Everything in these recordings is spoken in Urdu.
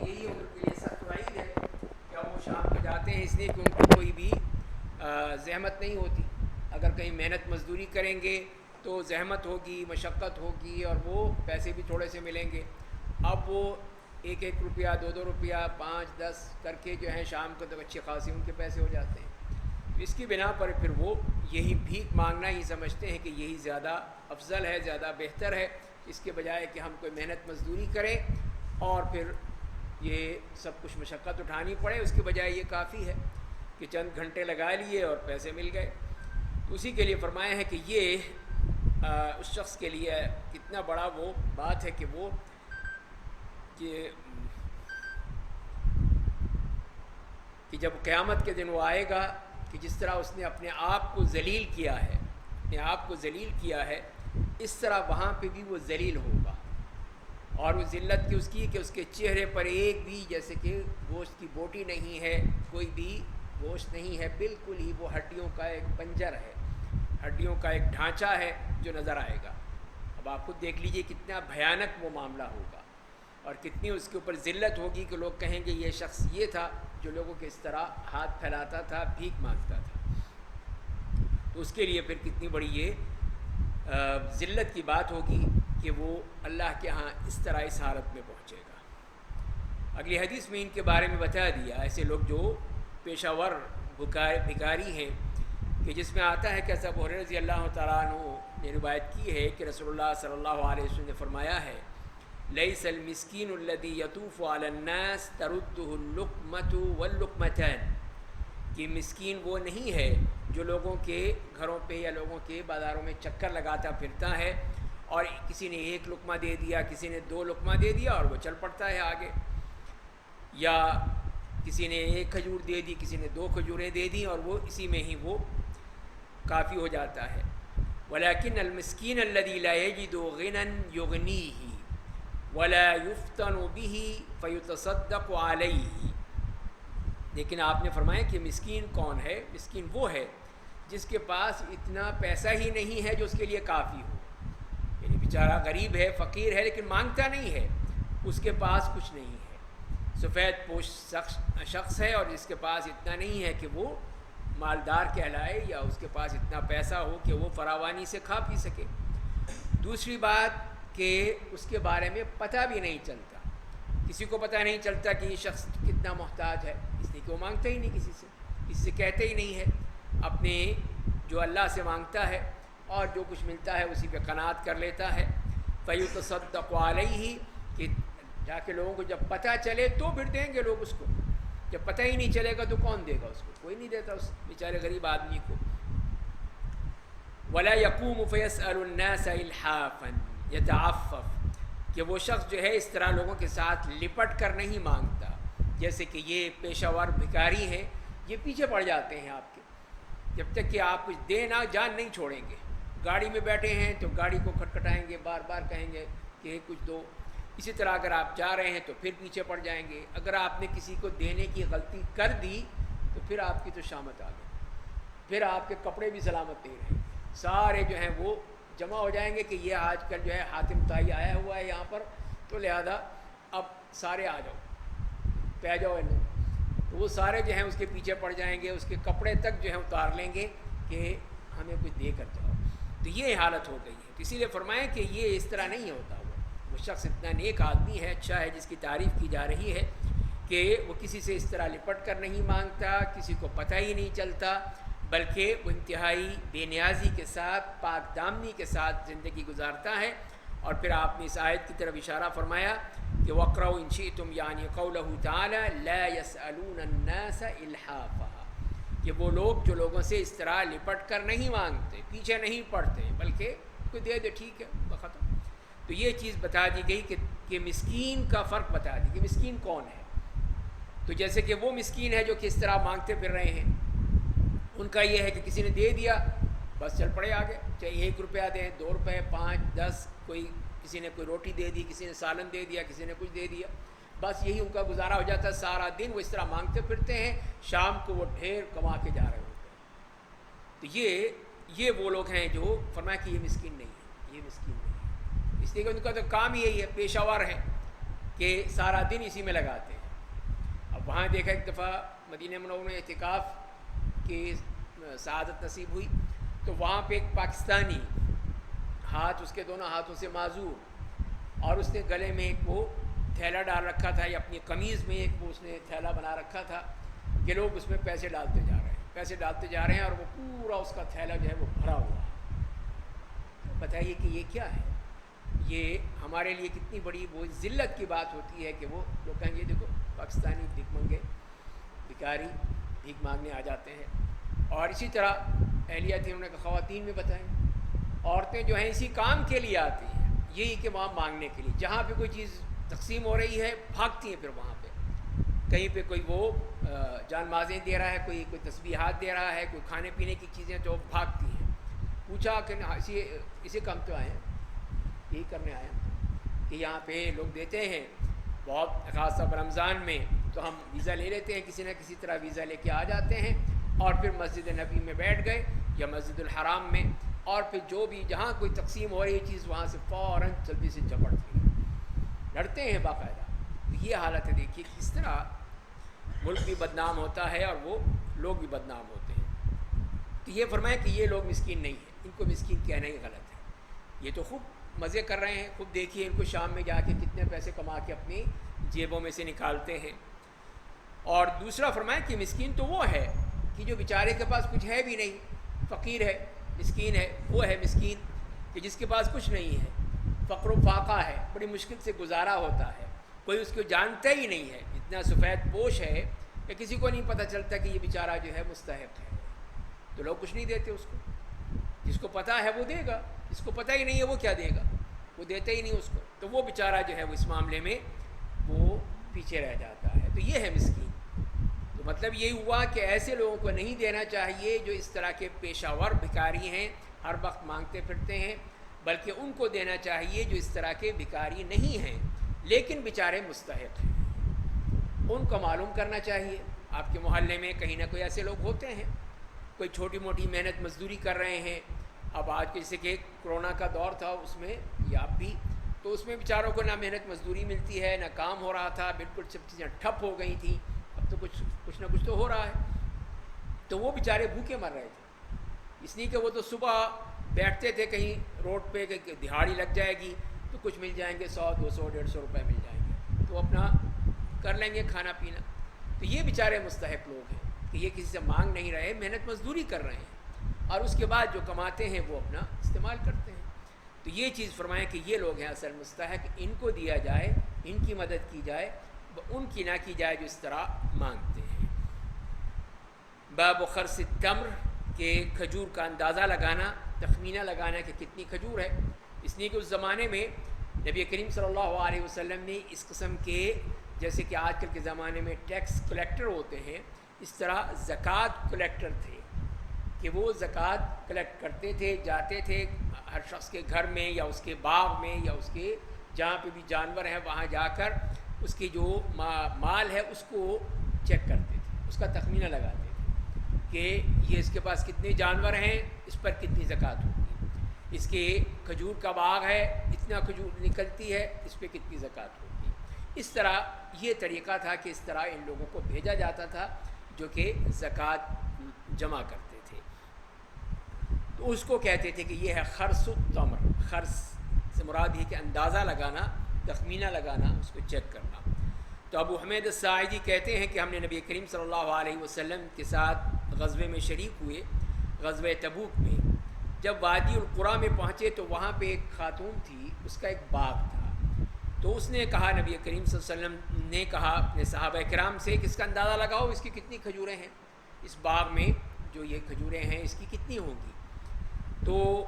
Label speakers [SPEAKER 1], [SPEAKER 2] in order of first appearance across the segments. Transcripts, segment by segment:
[SPEAKER 1] یہی ان کے لیے سخت وعید ہے کہ وہ شام کو جاتے ہیں اس لیے کہ ان کو کوئی بھی زحمت نہیں ہوتی. اگر کہیں محنت مزدوری کریں گے تو زحمت ہوگی، مشقت ہوگی، اور وہ پیسے بھی تھوڑے سے ملیں گے. اب وہ ایک ایک روپیہ، دو دو روپیہ، 5 10 کر کے جو ہیں شام کو تک اچھی خاصی ان کے پیسے ہو جاتے ہیں. اس کی بنا پر پھر وہ یہی بھیک مانگنا ہی سمجھتے ہیں کہ یہی زیادہ افضل ہے، زیادہ بہتر ہے، اس کے بجائے کہ ہم کوئی محنت مزدوری کریں اور پھر یہ سب کچھ مشقت اٹھانی پڑے. اس کے بجائے یہ کافی ہے کہ چند گھنٹے لگا لیے اور پیسے مل گئے. تو اسی کے لیے فرمایا ہے کہ یہ اس شخص کے لیے کتنا بڑا وہ بات ہے کہ وہ کہ جب قیامت کے دن وہ آئے گا کہ جس طرح اس نے اپنے آپ کو ذلیل کیا ہے، اپنے آپ کو ذلیل کیا ہے، اس طرح وہاں پہ بھی وہ ذلیل ہوگا. اور وہ ذلت کی اس کی کہ اس کے چہرے پر ایک بھی جیسے کہ گوشت کی بوٹی نہیں ہے، کوئی بھی گوشت نہیں ہے، بالکل ہی وہ ہڈیوں کا ایک پنجر ہے، ہڈیوں کا ایک ڈھانچہ ہے جو نظر آئے گا. اب آپ خود دیکھ لیجئے کتنا بھیانک وہ معاملہ ہوگا اور کتنی اس کے اوپر ذلت ہوگی کہ لوگ کہیں گے یہ شخص یہ تھا جو لوگوں کے اس طرح ہاتھ پھیلاتا تھا، بھیک مانگتا تھا. تو اس کے لیے پھر کتنی بڑی یہ ذلت کی بات ہوگی کہ وہ اللہ کے ہاں اس طرح اس حالت میں پہنچے گا. اگلی حدیث میں ان کے بارے میں بتا دیا ایسے لوگ جو پیشہ ور بھکاری ہیں کہ جس میں آتا ہے کہ ابو ہریرہ رضی اللہ تعالیٰ عنہ نے روایت کی ہے کہ رسول اللہ صلی اللہ علیہ وسلم نے فرمایا ہے لیس المسکین الذی یطوف علی الناس ترده اللقمۃ واللقمتان، کہ مسکین وہ نہیں ہے جو لوگوں کے گھروں پہ یا لوگوں کے بازاروں میں چکر لگاتا پھرتا ہے اور کسی نے ایک لقمہ دے دیا، کسی نے 2 لقمہ دے دیا اور وہ چل پڑتا ہے آگے، یا کسی نے 1 کھجور دے دی، کسی نے 2 کھجوریں دے دی اور وہ اسی میں ہی وہ کافی ہو جاتا ہے. ولیکن المسکین الذی لا یجد غنى یغنیہ ولا یفتن به فیتصدق علیہ. لیکن آپ نے فرمایا کہ مسکین کون ہے؟ مسکین وہ ہے جس کے پاس اتنا پیسہ ہی نہیں ہے جو اس کے لیے کافی ہو. یعنی بیچارہ غریب ہے، فقیر ہے، لیکن مانگتا نہیں ہے، اس کے پاس کچھ نہیں ہے. سفید پوش شخص ہے اور جس کے پاس اتنا نہیں ہے کہ وہ مالدار کہلائے یا اس کے پاس اتنا پیسہ ہو کہ وہ فراوانی سے کھا پی سکے. دوسری بات کہ اس کے بارے میں پتہ بھی نہیں چلتا، کسی کو پتہ نہیں چلتا کہ یہ شخص کتنا محتاج ہے، اس لیے کہ وہ مانگتا ہی نہیں، کسی سے کہتے ہی نہیں ہے، اپنے جو اللہ سے مانگتا ہے اور جو کچھ ملتا ہے اسی پہ قناعت کر لیتا ہے. فیتصدق علیہ، کہ جا کے لوگوں کو جب پتہ چلے تو پھر دیں گے لوگ اس کو. جب پتہ ہی نہیں چلے گا تو کون دے گا اس کو؟ کوئی نہیں دیتا اس بیچارے غریب آدمی کو. ولا یقوم فیسأل الناس الحافا یتعفف، کہ وہ شخص جو ہے اس طرح لوگوں کے ساتھ لپٹ کر نہیں مانگتا. جیسے کہ یہ پیشہ ور بھکاری ہیں، یہ پیچھے پڑ جاتے ہیں آپ کے، جب تک کہ آپ کچھ دیں نہ جان نہیں چھوڑیں گے. گاڑی میں بیٹھے ہیں تو گاڑی کو کھٹکھٹائیں گے، بار بار کہیں گے کہ کچھ دو. اسی طرح اگر آپ جا رہے ہیں تو پھر پیچھے پڑ جائیں گے. اگر آپ نے کسی کو دینے کی غلطی کر دی تو پھر آپ کی تو شامت آ گئی، پھر آپ کے کپڑے بھی سلامت نہیں رہیں. سارے جو ہیں وہ جمع ہو جائیں گے کہ یہ آج کل جو ہے حاتم طائی آیا ہوا ہے یہاں پر، تو لہذا اب سارے آ جاؤ، پہ جاؤ. تو وہ سارے جو ہیں اس کے پیچھے پڑ جائیں گے، اس کے کپڑے تک جو ہیں اتار لیں گے کہ ہمیں کچھ دے کر جاؤ. تو یہ حالت ہو گئی ہے. اسی لیے فرمائیں کہ یہ اس طرح نہیں ہوتا. وہ شخص اتنا نیک آدمی ہے، اچھا ہے، جس کی تعریف کی جا رہی ہے کہ وہ کسی سے اس طرح لپٹ کر نہیں مانگتا، کسی کو پتہ ہی نہیں چلتا، بلکہ وہ انتہائی بے نیازی کے ساتھ، پاک دامنی کے ساتھ زندگی گزارتا ہے. اور پھر آپ نے اس آیت کی طرف اشارہ فرمایا کہ وَاقْرَؤْا إِن شِئْتُمْ، یعنی قَوْلَهُ تَعَالَى لَا يَسْأَلُونَ النَّاسَ إِلْحَافًا، کہ وہ لوگ جو لوگوں سے اس طرح لپٹ کر نہیں مانگتے، پیچھے نہیں پڑتے، بلکہ کوئی دے دے ٹھیک ہے بختم. تو یہ چیز بتا دی گئی کہ مسکین کا فرق بتا دی کہ مسکین کون ہے. تو جیسے کہ وہ مسکین ہے جو کس طرح مانگتے پھر رہے ہیں، ان کا یہ ہے کہ کسی نے دے دیا بس چل پڑے آگے، چاہے 1 روپیہ دیں، 2 روپے، 5 10، کسی نے کوئی روٹی دے دی، کسی نے سالن دے دیا، کسی نے کچھ دے دیا، بس یہی ان کا گزارا ہو جاتا ہے. سارا دن وہ اس طرح مانگتے پھرتے ہیں، شام کو وہ ڈھیر کما کے جا رہے ہوتے ہیں. تو یہ وہ لوگ ہیں جو فرمایا کہ یہ مسکین نہیں ہے، یہ مسکین نہیں ہے، اس لیے کہ ان کا تو کام ہی یہی ہے، پیشہ ور ہے. کہ سارا دن اسی میں لگاتے ہیں۔ اب وہاں دیکھا ایک دفعہ مدینہ منورہ میں اعتکاف کی سعادت نصیب ہوئی، تو وہاں پہ ایک پاکستانی ہاتھ اس کے دونوں ہاتھوں سے معذور، اور اس نے گلے میں ایک وہ تھیلا ڈال رکھا تھا، یا اپنی قمیض میں ایک وہ اس نے تھیلا بنا رکھا تھا کہ لوگ اس میں پیسے ڈالتے جا رہے ہیں، پیسے ڈالتے جا رہے ہیں، اور وہ پورا اس کا تھیلا جو ہے وہ بھرا ہوا ہے۔ بتائیے کہ یہ کیا ہے؟ یہ ہمارے لیے کتنی بڑی وہ ذلت کی بات ہوتی ہے کہ وہ لوگ کہیں گے دیکھو پاکستانی بھیک منگے، بھکاری بھیک مانگنے آ جاتے ہیں۔ اور اسی طرح اہلیہ تھی، انہوں نے کہا خواتین میں بتائیں، عورتیں جو ہیں اسی کام کے لیے آتی ہیں، یہی کہ وہاں مانگنے کے لیے، جہاں پہ کوئی چیز تقسیم ہو رہی ہے بھاگتی ہیں، پھر وہاں پہ کہیں پہ کوئی وہ جان مازیں دے رہا ہے، کوئی تسبیحات دے رہا ہے، کوئی کھانے پینے کی چیزیں، تو بھاگتی ہیں۔ پوچھا کہ اسی کام تو آئے ہیں، یہی کرنے آئے ہیں کہ یہاں پہ لوگ دیتے ہیں بہت، خاص طور پر رمضان میں تو ہم ویزا لے لیتے ہیں، کسی نہ کسی طرح ویزا لے کے آ جاتے ہیں، اور پھر مسجد نبی میں بیٹھ گئے یا مسجد الحرام میں، اور پھر جو بھی جہاں کوئی تقسیم ہو رہی چیز وہاں سے فوراً جلدی سے جھپٹتے ہیں، لڑتے ہیں باقاعدہ۔ تو یہ حالت ہے، دیکھیے کس طرح ملک بھی بدنام ہوتا ہے اور وہ لوگ بھی بدنام ہوتے ہیں۔ تو یہ فرمائیں کہ یہ لوگ مسکین نہیں ہیں، ان کو مسکین کہنا ہی غلط ہے۔ یہ تو خوب مزے کر رہے ہیں، خوب دیکھیے ان کو شام میں جا کے کتنے پیسے کما کے اپنی جیبوں میں سے نکالتے ہیں۔ اور دوسرا فرمائیں کہ مسکین تو وہ ہے کہ جو بیچارے کے پاس کچھ ہے بھی نہیں، فقیر ہے، مسکین ہے، وہ ہے مسکین کہ جس کے پاس کچھ نہیں ہے، فقر و فاقہ ہے، بڑی مشکل سے گزارا ہوتا ہے، کوئی اس کو جانتا ہی نہیں ہے، اتنا سفید پوش ہے کہ کسی کو نہیں پتہ چلتا کہ یہ بیچارہ جو ہے مستحق ہے، تو لوگ کچھ نہیں دیتے اس کو۔ جس کو پتہ ہے وہ دے گا، جس کو پتہ ہی نہیں ہے وہ کیا دے گا، وہ دیتے ہی نہیں اس کو، تو وہ بیچارہ جو ہے وہ اس معاملے میں وہ پیچھے رہ جاتا ہے۔ تو یہ ہے مسکین۔ تو مطلب یہ ہوا کہ ایسے لوگوں کو نہیں دینا چاہیے جو اس طرح کے پیشہ ور بھکاری ہیں، ہر وقت مانگتے پھرتے ہیں، بلکہ ان کو دینا چاہیے جو اس طرح کے بھکاری نہیں ہیں لیکن بیچارے مستحق ہیں۔ ان کو معلوم کرنا چاہیے۔ آپ کے محلے میں کہیں نہ کوئی ایسے لوگ ہوتے ہیں، کوئی چھوٹی موٹی محنت مزدوری کر رہے ہیں۔ اب آج کے جیسے کہ کرونا کا دور تھا اس میں، یا اب بھی، تو اس میں بیچاروں کو نہ محنت مزدوری ملتی ہے، نہ کام ہو رہا تھا، بالکل سب چیزیں ٹھپ ہو گئی تھیں۔ اب تو کچھ نہ کچھ تو ہو رہا ہے، تو وہ بیچارے بھوکے مر رہے تھے، اس لیے کہ وہ تو صبح بیٹھتے تھے کہیں روڈ پہ کہ دہاڑی لگ جائے گی تو کچھ مل جائیں گے، 100 200 150 روپے مل جائیں گے، تو اپنا کر لیں گے کھانا پینا۔ تو یہ بیچارے مستحق لوگ ہیں کہ یہ کسی سے مانگ نہیں رہے، محنت مزدوری کر رہے ہیں، اور اس کے بعد جو کماتے ہیں وہ اپنا استعمال کرتے ہیں۔ تو یہ چیز فرمائیں کہ یہ لوگ ہیں اصل مستحق، ان کو دیا جائے، ان کی مدد کی جائے، ان کی نہ کی جائے جو اس طرح مانگتے ہیں۔ باب خرص التمر، کہ کھجور کا اندازہ لگانا، تخمینہ لگانا کہ کتنی کھجور ہے۔ اس لیے کہ اس زمانے میں نبی کریم صلی اللہ علیہ وسلم نے اس قسم کے، جیسے کہ آج کل کے زمانے میں ٹیکس کلیکٹر ہوتے ہیں، اس طرح زکوٰۃ کلیکٹر تھے کہ وہ زکوٰۃ کلیکٹ کرتے تھے، جاتے تھے ہر شخص کے گھر میں یا اس کے باغ میں یا اس کے جہاں پہ بھی جانور ہیں وہاں جا کر اس کی جو مال ہے اس کو چیک کرتے تھے، اس کا تخمینہ لگاتے تھے کہ یہ اس کے پاس کتنے جانور ہیں، اس پر کتنی زکوٰۃ ہوگی، اس کے کھجور کا باغ ہے، اتنا کھجور نکلتی ہے، اس پہ کتنی زکوٰۃ ہوگی۔ اس طرح یہ طریقہ تھا کہ اس طرح ان لوگوں کو بھیجا جاتا تھا جو کہ زکوٰۃ جمع کرتے تھے، تو اس کو کہتے تھے کہ یہ ہے خرص التمر۔ خرص سے مراد یہ کہ اندازہ لگانا، تخمینہ لگانا، اس کو چیک کرنا۔ تو ابو حمید الساعدی کہتے ہیں کہ ہم نے نبی کریم صلی اللہ علیہ وسلم کے ساتھ غزوے میں شریک ہوئے، غزوہ تبوک میں۔ جب وادی القریٰ میں پہنچے تو وہاں پہ ایک خاتون تھی، اس کا ایک باغ تھا، تو اس نے کہا، نبی کریم صلی اللہ علیہ وسلم نے کہا اپنے صحابہ کرام سے کہ اس کا اندازہ لگاؤ، اس کی کتنی کھجوریں ہیں، اس باغ میں جو یہ کھجوریں ہیں اس کی کتنی ہوں گی۔ تو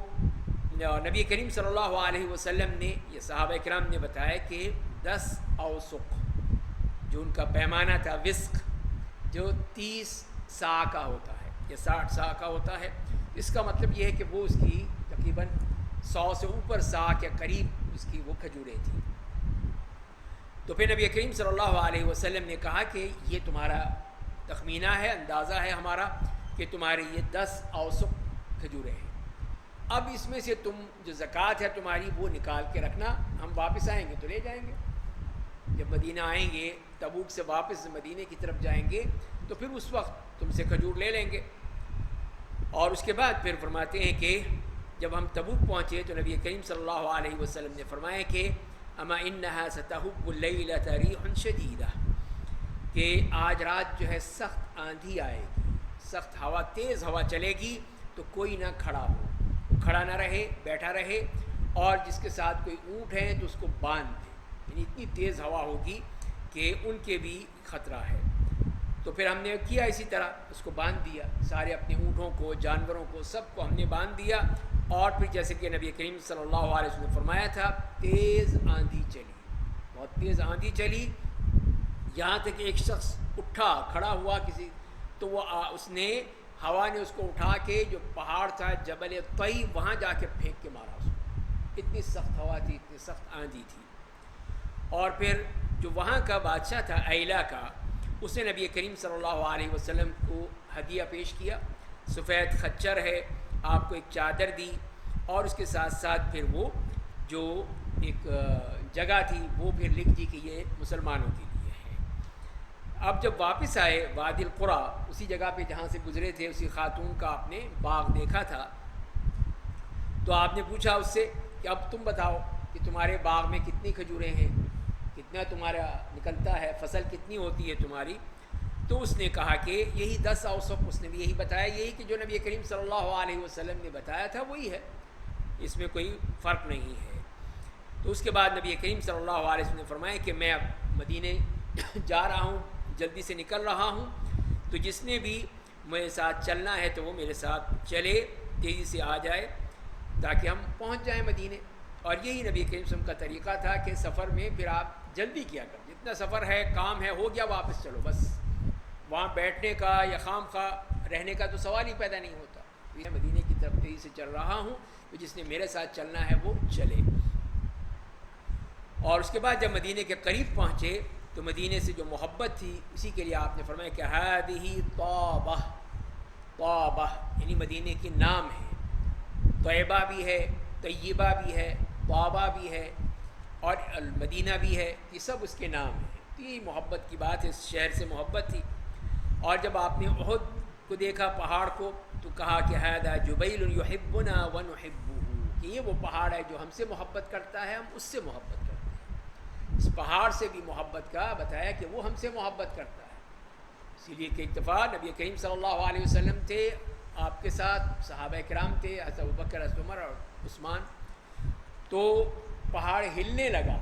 [SPEAKER 1] نبی کریم صلی اللہ علیہ وسلم نے، یہ صحابہ کرام نے بتایا کہ 10 اوسق، جو ان کا پیمانہ تھا، وسق جو 30 سا کا ہوتا ہے یا 60 سا کا ہوتا ہے، اس کا مطلب یہ ہے کہ وہ اس کی تقریباً 100 سے اوپر سا کے قریب اس کی وہ کھجوریں تھیں۔ تو پھر نبی کریم صلی اللہ علیہ وسلم نے کہا کہ یہ تمہارا تخمینہ ہے، اندازہ ہے ہمارا کہ تمہاری یہ 10 اوسق کھجوریں ہیں، اب اس میں سے تم جو زکوٰۃ ہے تمہاری وہ نکال کے رکھنا، ہم واپس آئیں گے تو لے جائیں گے۔ جب مدینہ آئیں گے، تبوک سے واپس مدینے کی طرف جائیں گے تو پھر اس وقت تم سے کھجور لے لیں گے۔ اور اس کے بعد پھر فرماتے ہیں کہ جب ہم تبوک پہنچے تو نبی کریم صلی اللہ علیہ وسلم نے فرمایا کہ اما انہا ستہب اللیلۃ ریح شدیدہ، کہ آج رات جو ہے سخت آندھی آئے گی، سخت ہوا، تیز ہوا چلے گی، تو کوئی نہ کھڑا ہو، کھڑا نہ رہے، بیٹھا رہے، اور جس کے ساتھ کوئی اونٹ ہے تو اس کو باندھ دے، یعنی اتنی تیز ہوا ہوگی کہ ان کے بھی خطرہ ہے۔ تو پھر ہم نے کیا اسی طرح، اس کو باندھ دیا، سارے اپنے اونٹوں کو، جانوروں کو، سب کو ہم نے باندھ دیا، اور پھر جیسے کہ نبی کریم صلی اللہ علیہ وسلم نے فرمایا تھا، تیز آندھی چلی، بہت تیز آندھی چلی، یہاں تک ایک شخص اٹھا، کھڑا ہوا کسی، تو وہ اس نے، ہوا نے اس کو اٹھا کے جو پہاڑ تھا جبل طی، وہاں جا کے پھینک کے مارا اس کو، اتنی سخت ہوا تھی، اتنی سخت آندھی تھی۔ اور پھر جو وہاں کا بادشاہ تھا ایلا کا، اس نے نبی کریم صلی اللہ علیہ وسلم کو ہدیہ پیش کیا، سفید خچر ہے، آپ کو ایک چادر دی، اور اس کے ساتھ ساتھ پھر وہ جو ایک جگہ تھی وہ پھر لکھ دی کہ یہ مسلمانوں کے لیے ہے۔ اب جب واپس آئے وادی القریٰ، اسی جگہ پہ جہاں سے گزرے تھے، اسی خاتون کا آپ نے باغ دیکھا تھا، تو آپ نے پوچھا اس سے کہ اب تم بتاؤ کہ تمہارے باغ میں کتنی کھجوریں ہیں، کتنا تمہارا نکلتا ہے، فصل کتنی ہوتی ہے تمہاری؟ تو اس نے کہا کہ یہی 10 اوسق، اس نے بھی یہی بتایا، یہی کہ جو نبی کریم صلی اللہ علیہ وسلم نے بتایا تھا وہی ہے، اس میں کوئی فرق نہیں ہے۔ تو اس کے بعد نبی کریم صلی اللہ علیہ وسلم نے فرمایا کہ میں اب مدینے جا رہا ہوں، جلدی سے نکل رہا ہوں، تو جس نے بھی میرے ساتھ چلنا ہے تو وہ میرے ساتھ چلے، تیزی سے آ جائے تاکہ ہم پہنچ جائیں مدینے۔ اور یہی نبی کریم صلی اللہ علیہ وسلم کا طریقہ تھا کہ سفر میں پھر آپ جلدی کیا کریں، جتنا سفر ہے، کام ہے، ہو گیا، واپس چلو، بس وہاں بیٹھنے کا یا خام خواہ رہنے کا تو سوال ہی پیدا نہیں ہوتا۔ میں مدینے کی طرف تیزی سے چل رہا ہوں، تو جس نے میرے ساتھ چلنا ہے وہ چلے۔ اور اس کے بعد جب مدینے کے قریب پہنچے تو مدینے سے جو محبت تھی اسی کے لیے آپ نے فرمایا کہ ہذہ طابہ، طابہ یعنی مدینے کی نام ہے، طیبہ بھی ہے، طیبہ بھی ہے، طابہ بھی ہے، اور المدینہ بھی ہے، یہ سب اس کے نام ہیں۔ تو یہ محبت کی بات ہے، اس شہر سے محبت تھی۔ اور جب آپ نے احد کو دیکھا، پہاڑ کو، تو کہا کہ ھذا جبیل یحبنا ونحبہ، کہ یہ وہ پہاڑ ہے جو ہم سے محبت کرتا ہے، ہم اس سے محبت کرتے ہیں۔ اس پہاڑ سے بھی محبت کا بتایا کہ وہ ہم سے محبت کرتا ہے، اسی لیے کہ اتفاق نبی کریم صلی اللہ علیہ وسلم تھے، آپ کے ساتھ صحابہ کرام تھے، حضرت ابوبکر، حضرت عمر اور عثمان، تو پہاڑ ہلنے لگا،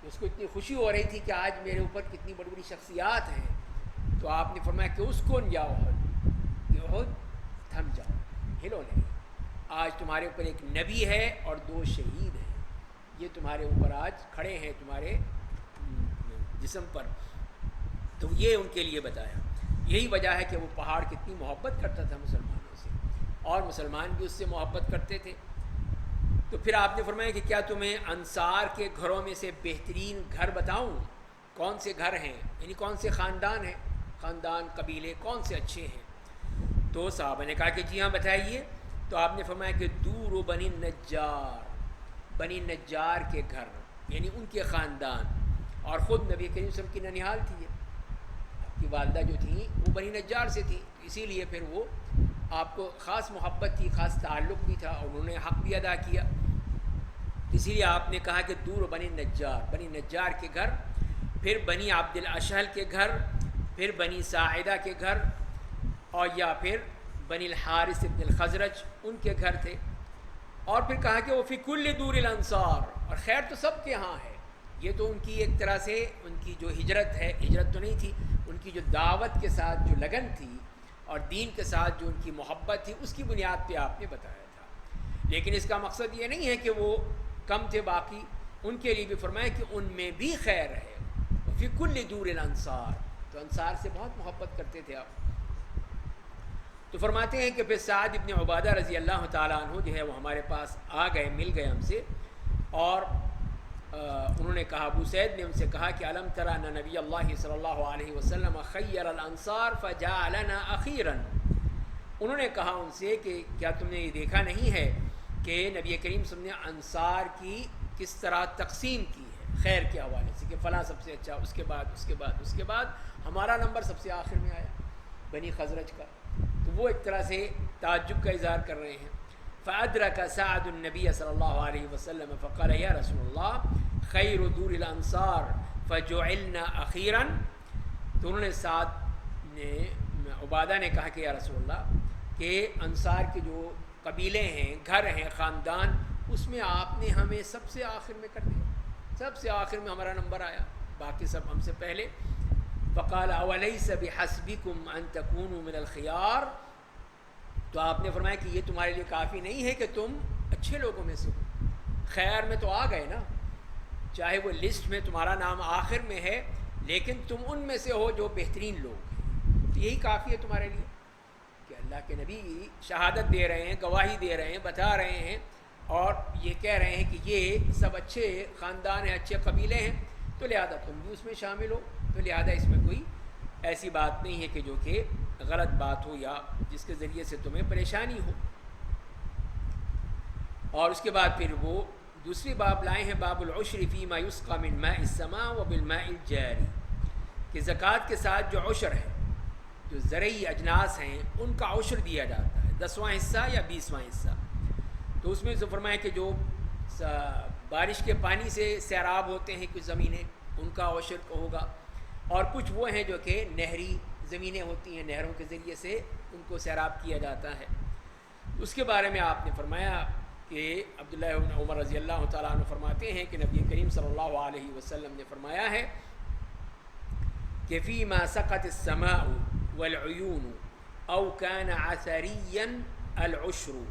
[SPEAKER 1] اس کو اتنی خوشی ہو رہی تھی کہ آج میرے اوپر کتنی بڑی بڑی شخصیات ہیں، تو آپ نے فرمایا کہ اس کو جاؤ احد، کہ احد تھم جاؤ، ہلو نہیں، آج تمہارے اوپر ایک نبی ہے اور 2 شہید ہیں، یہ تمہارے اوپر آج کھڑے ہیں تمہارے جسم پر۔ تو یہ ان کے لیے بتایا، یہی وجہ ہے کہ وہ پہاڑ کتنی محبت کرتا تھا مسلمانوں سے، اور مسلمان بھی اس سے محبت کرتے تھے۔ تو پھر آپ نے فرمایا کہ کیا تمہیں انصار کے گھروں میں سے بہترین گھر بتاؤں؟ کون سے گھر ہیں، یعنی کون سے خاندان ہیں، خاندان، قبیلے کون سے اچھے ہیں؟ تو صحابہ نے کہا کہ جی ہاں بتائیے۔ تو آپ نے فرمایا کہ دور بنی نجار، بنی نجار کے گھر، یعنی ان کے خاندان، اور خود نبی کریم صلی اللہ علیہ وسلم کی ننیال تھی ہے، آپ کی والدہ جو تھیں وہ بنی نجار سے تھی، اسی لیے پھر وہ آپ کو خاص محبت تھی، خاص تعلق بھی تھا، اور انہوں نے حق بھی ادا کیا، اسی لیے آپ نے کہا کہ دور بنی نجار، بنی نجار کے گھر، پھر بنی عبد الاشہل کے گھر، پھر بنی ساعدہ کے گھر، اور یا پھر بنی الحارث ابن الخزرج ان کے گھر تھے، اور پھر کہا کہ وہ فی کل دور الانصار، اور خیر تو سب کے ہاں ہے، یہ تو ان کی ایک طرح سے ان کی جو ہجرت ہے، ہجرت تو نہیں تھی، ان کی جو دعوت کے ساتھ جو لگن تھی اور دین کے ساتھ جو ان کی محبت تھی، اس کی بنیاد پہ آپ نے بتایا تھا۔ لیکن اس کا مقصد یہ نہیں ہے کہ وہ کم تھے باقی، ان کے لیے بھی فرمایا کہ ان میں بھی خیر ہے، فی کل دور الانصار، تو انصار سے بہت محبت کرتے تھے آپ۔ تو فرماتے ہیں کہ پھر سعد ابن عبادہ رضی اللہ تعالیٰ عنہ جو ہے وہ ہمارے پاس آ گئے، مل گئے ہم سے، اور انہوں نے کہا، ابو سعید نے ان سے کہا کہ الم تری ان نبی اللہ صلی اللہ علیہ وسلم خیر الانصار فجعلنا اخیرا، انہوں نے کہا ان سے کہ کیا تم نے یہ دیکھا نہیں ہے کہ نبی کریم صلی اللہ علیہ وسلم نے انصار کی کس طرح تقسیم کی ہے، خیر کے حوالے سے کہ فلاں سب سے اچھا، اس کے بعد ہمارا نمبر سب سے آخر میں آیا بنی خزرج کا. تو وہ ایک طرح سے تعجب کا اظہار کر رہے ہیں. فأدرك سعد النبي صلی اللہ علیہ وسلم فقال یا رسول اللہ خیر دور الانصار فجعلنا اخیرا. تو انہوں نے سعد نے عبادہ نے کہا کہ یا رسول اللہ کہ انصار کے جو قبیلے ہیں، گھر ہیں، خاندان، اس میں آپ نے ہمیں سب سے آخر میں کر دیا، سب سے آخر میں ہمارا نمبر آیا، باقی سب ہم سے پہلے. فقال اولیس بحسبکم ان تکونوا من الخیار. تو آپ نے فرمایا کہ یہ تمہارے لیے کافی نہیں ہے کہ تم اچھے لوگوں میں سے ہو، خیر میں تو آ گئے نا، چاہے وہ لسٹ میں تمہارا نام آخر میں ہے لیکن تم ان میں سے ہو جو بہترین لوگ ہیں. تو یہی کافی ہے تمہارے لیے کہ اللہ کے نبی شہادت دے رہے ہیں، گواہی دے رہے ہیں، بتا رہے ہیں اور یہ کہہ رہے ہیں کہ یہ سب اچھے خاندان ہیں، اچھے قبیلے ہیں، تو لہذا تم بھی اس میں شامل ہو. تو لہذا اس میں کوئی ایسی بات نہیں ہے کہ جو کہ غلط بات ہو یا جس کے ذریعے سے تمہیں پریشانی ہو. اور اس کے بعد پھر وہ دوسری باب لائے ہیں، باب العشر فیما یسقى من ماء السماء وبالماء الجاری، کہ زکوٰۃ کے ساتھ جو عشر ہے، جو زرعی اجناس ہیں ان کا عشر دیا جاتا ہے، 10واں حصہ یا 20واں حصہ. تو اس میں جو فرمایا کہ جو بارش کے پانی سے سیراب ہوتے ہیں کچھ زمینیں، ان کا عشر ہوگا، اور کچھ وہ ہیں جو کہ نہری زمینیں ہوتی ہیں، نہروں کے ذریعے سے ان کو سیراب کیا جاتا ہے. اس کے بارے میں آپ نے فرمایا کہ عبداللہ بن عمر رضی اللہ تعالیٰ عنہ فرماتے ہیں کہ نبی کریم صلی اللہ علیہ وسلم نے فرمایا ہے کہ فیما سقط السماء والعیون او کان عثریا العشر،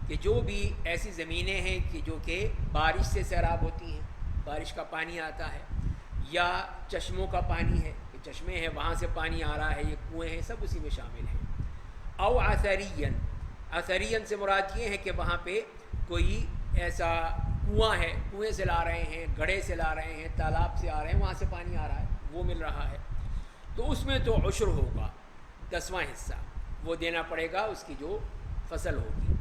[SPEAKER 1] کہ جو بھی ایسی زمینیں ہیں کہ جو کہ بارش سے سیراب ہوتی ہیں، بارش کا پانی آتا ہے، یا چشموں کا پانی ہے کہ چشمے ہیں وہاں سے پانی آ رہا ہے، یہ کنویں ہیں، سب اسی میں شامل ہیں. او عثرین، عثرین سے مراد یہ ہے کہ وہاں پہ کوئی ایسا کنواں ہے، کنویں سے لا رہے ہیں، گڑھے سے لا رہے ہیں، تالاب سے آ رہے ہیں، وہاں سے پانی آ رہا ہے، وہ مل رہا ہے، تو اس میں تو عشر ہوگا، 10واں حصہ وہ دینا پڑے گا اس کی جو فصل ہوگی.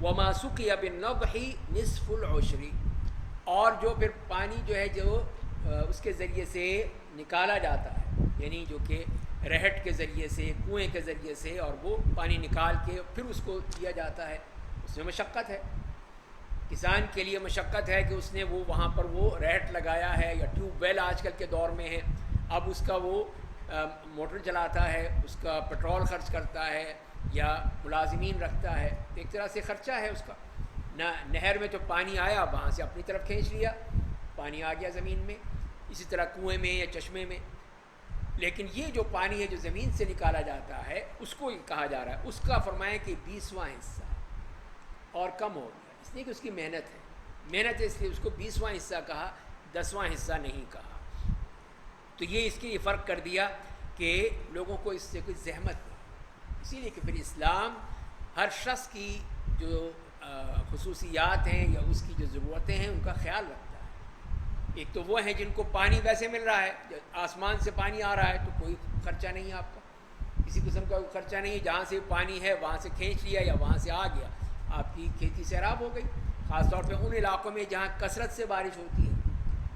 [SPEAKER 1] وما سقی بالنضح نصف العشر، اور جو پھر پانی جو ہے جو اس کے ذریعے سے نکالا جاتا ہے، یعنی جو کہ رہٹ کے ذریعے سے، کنویں کے ذریعے سے، اور وہ پانی نکال کے پھر اس کو دیا جاتا ہے، اس میں مشقت ہے، کسان کے لیے مشقت ہے کہ اس نے وہ وہاں پر وہ رہٹ لگایا ہے، یا ٹیوب ویل آج کل کے دور میں ہے، اب اس کا وہ موٹر چلاتا ہے، اس کا پٹرول خرچ کرتا ہے یا ملازمین رکھتا ہے، ایک طرح سے خرچہ ہے اس کا. نہر میں تو پانی آیا، وہاں سے اپنی طرف کھینچ لیا، پانی آ گیا زمین میں، اسی طرح کنویں میں یا چشمے میں. لیکن یہ جو پانی ہے جو زمین سے نکالا جاتا ہے اس کو کہا جا رہا ہے، اس کا فرمائیں کہ 20واں حصہ اور کم ہو گیا، اس لیے کہ اس کی محنت ہے، محنت ہے اس لیے اس کو 20واں حصہ کہا، 10واں حصہ نہیں کہا. تو یہ اس کے فرق کر دیا کہ لوگوں کو اس سے کوئی زحمت نہیں، اسی لیے کہ پھر اسلام ہر شخص کی جو خصوصیات ہیں یا اس کی جو ضرورتیں ہیں ان کا خیال رکھتا ہے. ایک تو وہ ہیں جن کو پانی ویسے مل رہا ہے، آسمان سے پانی آ رہا ہے تو کوئی خرچہ نہیں ہے آپ کا، کسی قسم کا کوئی خرچہ نہیں ہے، جہاں سے پانی ہے وہاں سے کھینچ لیا یا وہاں سے آ گیا، آپ کی کھیتی سیراب ہو گئی. خاص طور پہ ان علاقوں میں جہاں کثرت سے بارش ہوتی ہے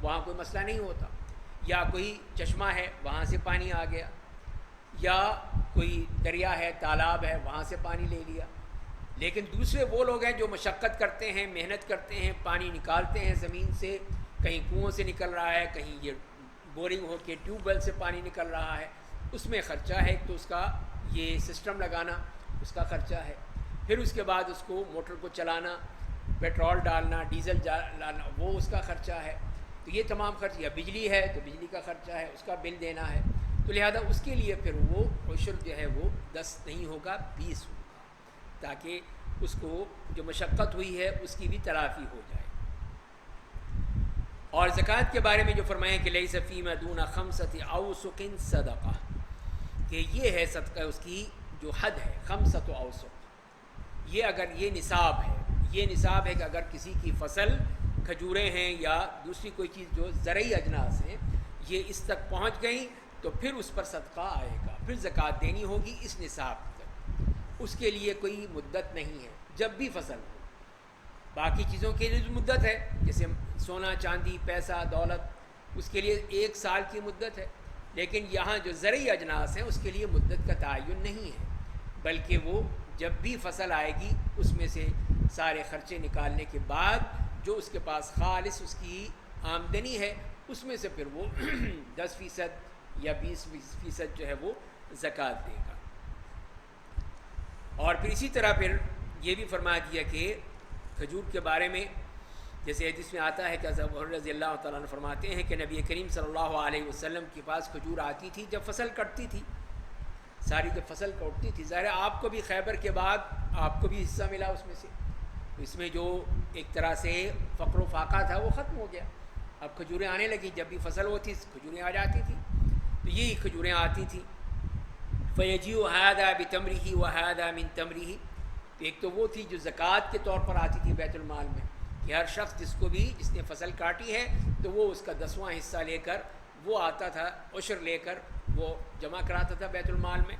[SPEAKER 1] وہاں کوئی مسئلہ نہیں ہوتا، یا کوئی چشمہ ہے وہاں سے پانی آ گیا، یا کوئی دریا ہے، تالاب ہے، وہاں سے پانی لے لیا. لیکن دوسرے وہ لوگ ہیں جو مشقت کرتے ہیں، محنت کرتے ہیں، پانی نکالتے ہیں زمین سے، کہیں کنووں سے نکل رہا ہے، کہیں یہ بورنگ ہو کے ٹیوب ویل سے پانی نکل رہا ہے، اس میں خرچہ ہے. تو اس کا یہ سسٹم لگانا اس کا خرچہ ہے، پھر اس کے بعد اس کو موٹر کو چلانا، پیٹرول ڈالنا، ڈیزل ڈالنا، وہ اس کا خرچہ ہے. تو یہ تمام خرچ، یا بجلی ہے تو بجلی کا خرچہ ہے، اس کا بل دینا ہے. تو لہذا اس کے لیے پھر وہ عشر جو ہے وہ 10 نہیں ہوگا، 20 ہوگا، تاکہ اس کو جو مشقت ہوئی ہے اس کی بھی تلافی ہو جائے. اور زکوٰۃ کے بارے میں جو فرمائیں کہ لیس فیما دون خمسۃ اوسق صدقہ، کہ یہ ہے صدقہ اس کی جو حد ہے، خمسۃ اوسق، یہ اگر یہ نصاب ہے، یہ نصاب ہے کہ اگر کسی کی فصل کھجوریں ہیں یا دوسری کوئی چیز جو زرعی اجناس ہیں یہ اس تک پہنچ گئیں تو پھر اس پر صدقہ آئے گا، پھر زکوٰۃ دینی ہوگی اس نصاب تک. اس کے لیے کوئی مدت نہیں ہے، جب بھی فصل ہو. باقی چیزوں کے لیے مدت ہے، جیسے سونا چاندی پیسہ دولت اس کے لیے 1 سال کی مدت ہے، لیکن یہاں جو زرعی اجناس ہیں اس کے لیے مدت کا تعین نہیں ہے، بلکہ وہ جب بھی فصل آئے گی اس میں سے سارے خرچے نکالنے کے بعد جو اس کے پاس خالص اس کی آمدنی ہے اس میں سے پھر وہ 10% یا 20% جو ہے وہ زکوٰۃ دے گا۔ اور پھر اسی طرح پھر یہ بھی فرما دیا کہ کھجور کے بارے میں جیسے حدیث میں آتا ہے کہ حضرت رضی اللہ تعالیٰ عنہ فرماتے ہیں کہ نبی کریم صلی اللہ علیہ وسلم کے پاس کھجور آتی تھی جب فصل کٹتی تھی، ساری جب فصل کٹتی تھی، ظاہر آپ کو بھی خیبر کے بعد آپ کو بھی حصہ ملا اس میں سے، اس میں جو ایک طرح سے فقر و فاقہ تھا وہ ختم ہو گیا، اب کھجوریں آنے لگیں، جب بھی فصل ہوتی کھجوریں آ جاتی تھی، تو یہی کھجوریں آتی تھیں۔ فَيَجِيءُ هَذَا بِتَمْرِهِ وَهَذَا مِن تَمْرِهِ، تو ایک تو وہ تھی جو زکوٰۃ کے طور پر آتی تھی بیت المال میں، کہ ہر شخص جس نے فصل کاٹی ہے تو وہ اس کا 10واں حصہ لے کر وہ آتا تھا، عشر لے کر وہ جمع کراتا تھا بیت المال میں،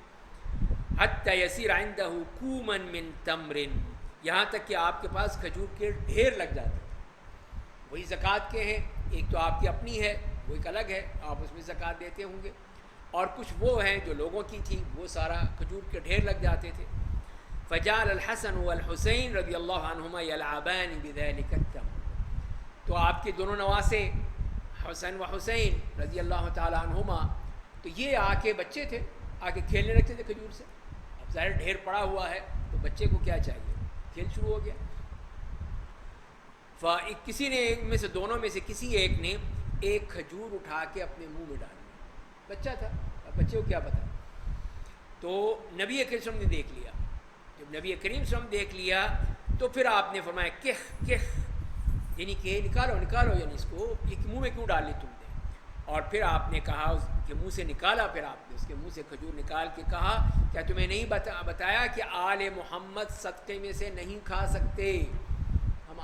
[SPEAKER 1] حَتَّى يَصِيرَ عِندَهُ كُومًا مِن تَمْرٍ، یہاں تک کہ آپ کے پاس کھجور کے ڈھیر لگ جاتے تھے، وہی زکوٰۃ کے ہیں، ایک تو آپ کی اپنی ہے وہ ایک الگ ہے، آپ اس میں زکوٰۃ دیتے ہوں گے، اور کچھ وہ ہیں جو لوگوں کی تھی وہ سارا کھجور کے ڈھیر لگ جاتے تھے۔ فجعل الحسن والحسین رضی اللہ عنہما یلعبان بذلک التمر، تو آپ کے دونوں نواسے حسن و حسین رضی اللہ تعالی عنہما، تو یہ آ کے بچے تھے، آ کے کھیلنے لگتے تھے کھجور سے، اب ظاہر ڈھیر پڑا ہوا ہے تو بچے کو کیا چاہیے، کھیل شروع ہو گیا۔ کسی نے میں سے دونوں میں سے کسی ایک نے ایک کھجور اٹھا کے اپنے منہ میں ڈال لیا، بچہ تھا، اب بچے کو کیا پتا، تو نبی کریم صلی اللہ علیہ وسلم نے دیکھ لیا، جب نبی کریم صلی اللہ علیہ وسلم دیکھ لیا تو پھر آپ نے فرمایا کح، یعنی کہ نکالو، یعنی اس کو ایک منہ میں کیوں ڈال لی تم نے، اور پھر آپ نے کہا اس کے منہ سے نکالا، پھر آپ نے اس کے منہ سے کھجور نکال کے کہا کیا تمہیں نہیں بتایا کہ آل محمد صدقے میں سے نہیں کھا سکتے، ہم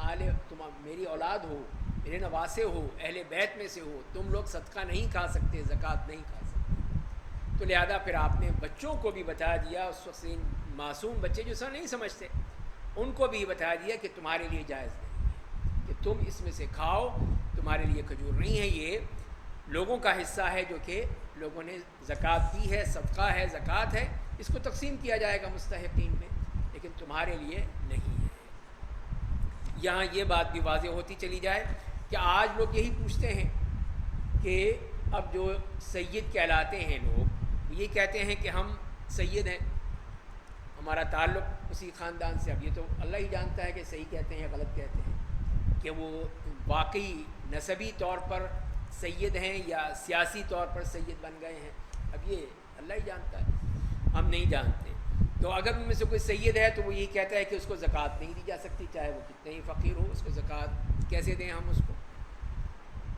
[SPEAKER 1] تم میری اولاد ہو، میرے نواسے ہو، اہل بیت میں سے ہو، تم لوگ صدقہ نہیں کھا سکتے، زکوٰۃ نہیں کھا سکتے، تو لہذا پھر آپ نے بچوں کو بھی بتا دیا، اس وقت معصوم بچے جو سر نہیں سمجھتے ان کو بھی بتا دیا کہ تمہارے لیے جائز نہیں ہے کہ تم اس میں سے کھاؤ، تمہارے لیے کھجور نہیں ہے، یہ لوگوں کا حصہ ہے جو کہ لوگوں نے زکوٰۃ دی ہے، صدقہ ہے، زکوٰۃ ہے، اس کو تقسیم کیا جائے گا مستحقین میں، لیکن تمہارے لیے نہیں ہے۔ یہاں یہ بات بھی واضح ہوتی چلی جائے کہ آج لوگ یہی پوچھتے ہیں کہ اب جو سید کہلاتے ہیں لوگ یہ کہتے ہیں کہ ہم سید ہیں، ہمارا تعلق اسی خاندان سے، اب یہ تو اللہ ہی جانتا ہے کہ صحیح کہتے ہیں یا غلط کہتے ہیں، کہ وہ واقعی نسبی طور پر سید ہیں یا سیاسی طور پر سید بن گئے ہیں، اب یہ اللہ ہی جانتا ہے، ہم نہیں جانتے۔ تو اگر ان میں سے کوئی سید ہے تو وہ یہی کہتا ہے کہ اس کو زکوٰۃ نہیں دی جا سکتی، چاہے وہ کتنے ہی فقیر ہو، اس کو زکوٰۃ کیسے دیں ہم اس کو،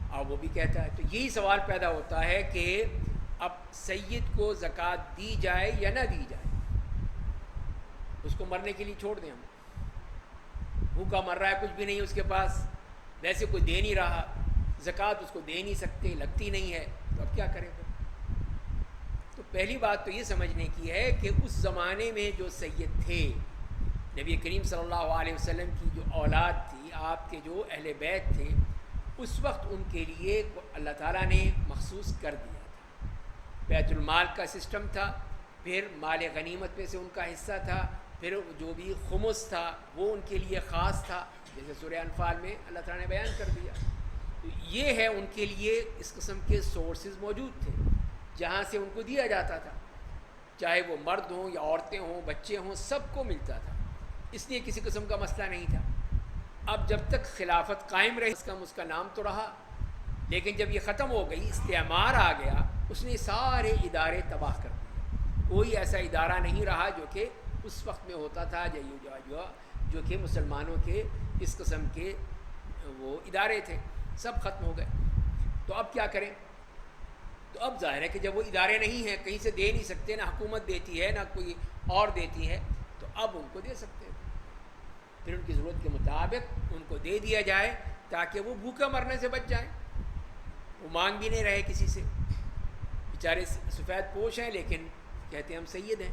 [SPEAKER 1] اور وہ بھی کہتا ہے۔ تو یہی سوال پیدا ہوتا ہے کہ اب سید کو زکوٰۃ دی جائے یا نہ دی جائے، اس کو مرنے کے لیے چھوڑ دیں ہم، بھوکا مر رہا ہے، کچھ بھی نہیں اس کے پاس، ویسے کوئی دے نہیں رہا، زکوٰۃ اس کو دے نہیں سکتے، لگتی نہیں ہے، تو اب کیا کریں پھر؟ تو پہلی بات تو یہ سمجھنے کی ہے کہ اس زمانے میں جو سید تھے، نبی کریم صلی اللہ علیہ وسلم کی جو اولاد تھی، آپ کے جو اہل بیت تھے، اس وقت ان کے لیے اللہ تعالیٰ نے مخصوص کر دیا تھا، بیت المال کا سسٹم تھا، پھر مال غنیمت میں سے ان کا حصہ تھا، پھر جو بھی خمس تھا وہ ان کے لیے خاص تھا، جیسے سورہ انفال میں اللہ تعالیٰ نے بیان کر دیا۔ تو یہ ہے ان کے لیے اس قسم کے سورسز موجود تھے جہاں سے ان کو دیا جاتا تھا، چاہے وہ مرد ہوں یا عورتیں ہوں، بچے ہوں، سب کو ملتا تھا، اس لیے کسی قسم کا مسئلہ نہیں تھا۔ اب جب تک خلافت قائم رہی اس کا نام تو رہا، لیکن جب یہ ختم ہو گئی، استعمار آ گیا، اس نے سارے ادارے تباہ کر دیے، کوئی ایسا ادارہ نہیں رہا جو کہ اس وقت میں ہوتا تھا جو کہ مسلمانوں کے اس قسم کے وہ ادارے تھے، سب ختم ہو گئے۔ تو اب کیا کریں؟ تو اب ظاہر ہے کہ جب وہ ادارے نہیں ہیں، کہیں سے دے نہیں سکتے، نہ حکومت دیتی ہے نہ کوئی اور دیتی ہے، تو اب ان کو دے سکتے ہیں، پھر ان کی ضرورت کے مطابق ان کو دے دیا جائے تاکہ وہ بھوکے مرنے سے بچ جائیں، وہ مانگ بھی نہیں رہے کسی سے، بیچارے سفید پوش ہیں لیکن کہتے ہیں ہم سید ہیں۔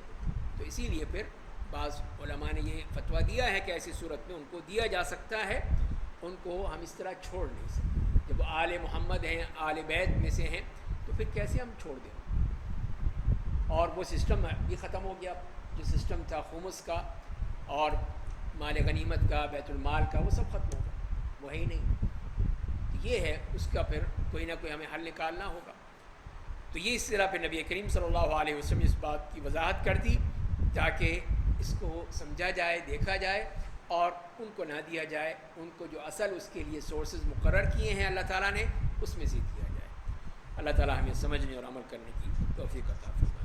[SPEAKER 1] تو اسی لیے پھر بعض علماء نے یہ فتویٰ دیا ہے کہ ایسی صورت میں ان کو دیا جا سکتا ہے، ان کو ہم اس طرح چھوڑ نہیں سکتے. جب وہ آل محمد ہیں، آل بیت میں سے ہیں، تو پھر کیسے ہم چھوڑ دیں؟ اور وہ سسٹم بھی ختم ہو گیا، جو سسٹم تھا خمس کا اور مال غنیمت کا، بیت المال کا، وہ سب ختم ہو گیا، وہ ہے ہی نہیں. یہ ہے اس کا پھر کوئی نہ کوئی ہمیں حل نکالنا ہوگا. تو یہ اس طرح پہ نبی کریم صلی اللہ علیہ وسلم اس بات کی وضاحت کر دی تاکہ اس کو سمجھا جائے، دیکھا جائے اور ان کو نہ دیا جائے. ان کو جو اصل اس کے لیے سورسز مقرر کیے ہیں اللہ تعالیٰ نے، اس میں سے دیا جائے. اللہ تعالیٰ ہمیں سمجھنے اور عمل کرنے کی توفیق عطا فرمائے.